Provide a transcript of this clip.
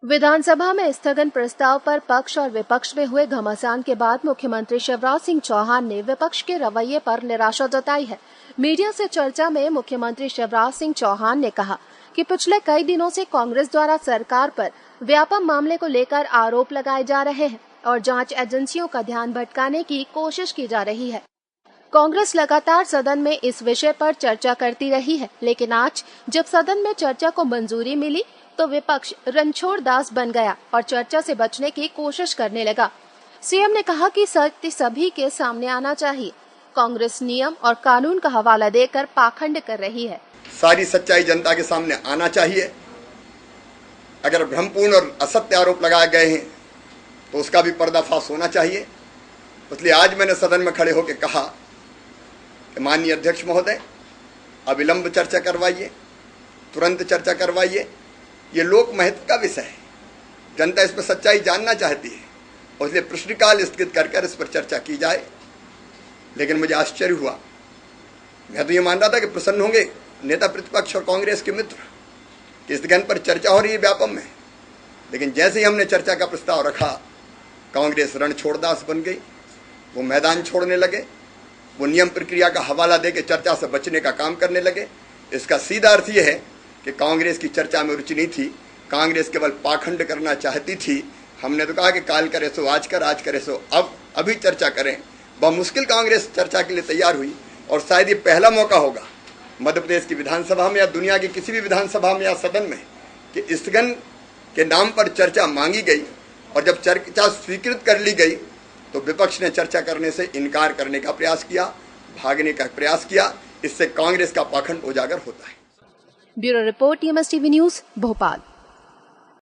विधानसभा में स्थगन प्रस्ताव पर पक्ष और विपक्ष में हुए घमासान के बाद मुख्यमंत्री शिवराज सिंह चौहान ने विपक्ष के रवैये पर निराशा जताई है। मीडिया से चर्चा में मुख्यमंत्री शिवराज सिंह चौहान ने कहा कि पिछले कई दिनों से कांग्रेस द्वारा सरकार पर व्यापम मामले को लेकर आरोप लगाए जा रहे हैं और जांच एजेंसियों का ध्यान भटकाने की कोशिश की जा रही है। कांग्रेस लगातार सदन में इस विषय पर चर्चा करती रही है, लेकिन आज जब सदन में चर्चा को मंजूरी मिली तो विपक्ष रणछोड़ दास बन गया और चर्चा से बचने की कोशिश करने लगा। सीएम ने कहा कि सत्य सभी के सामने आना चाहिए। कांग्रेस नियम और कानून का हवाला देकर पाखंड कर रही है। सारी सच्चाई जनता के सामने आना चाहिए। अगर भ्रमपूर्ण और असत्य आरोप लगाए गए हैं तो उसका भी पर्दाफाश होना चाहिए। इसलिए आज मैंने सदन में खड़े होकर कहा कि माननीय अध्यक्ष महोदय, अविलंब चर्चा करवाइए, तुरंत चर्चा करवाइए। ये लोक महत्व का विषय है, जनता इस पर सच्चाई जानना चाहती है और इसलिए प्रश्नकाल स्थगित कर इस पर चर्चा की जाए। लेकिन मुझे आश्चर्य हुआ, मैं तो ये मान रहा था कि प्रसन्न होंगे नेता प्रतिपक्ष और कांग्रेस के मित्र कि स्थगन पर चर्चा हो रही है व्यापम में, लेकिन जैसे ही हमने चर्चा का प्रस्ताव रखा कांग्रेस रणछोड़दास बन गई। वो मैदान छोड़ने लगे, वो नियम प्रक्रिया का हवाला देकर चर्चा से बचने का काम करने लगे। इसका सीधा अर्थ ये है कि कांग्रेस की चर्चा में रुचि नहीं थी, कांग्रेस केवल पाखंड करना चाहती थी। हमने तो कहा कि काल करे सो आज कर, आज करे सो अब, अभी चर्चा करें। बहुत मुश्किल कांग्रेस चर्चा के लिए तैयार हुई और शायद ये पहला मौका होगा मध्य प्रदेश की विधानसभा में या दुनिया की किसी भी विधानसभा में या सदन में कि स्थगन के नाम पर चर्चा मांगी गई और जब चर्चा स्वीकृत कर ली गई तो विपक्ष ने चर्चा करने से इनकार करने का प्रयास किया, भागने का प्रयास किया। इससे कांग्रेस का पाखंड उजागर होता है। Bureau report, TMS TV news, Bhopal.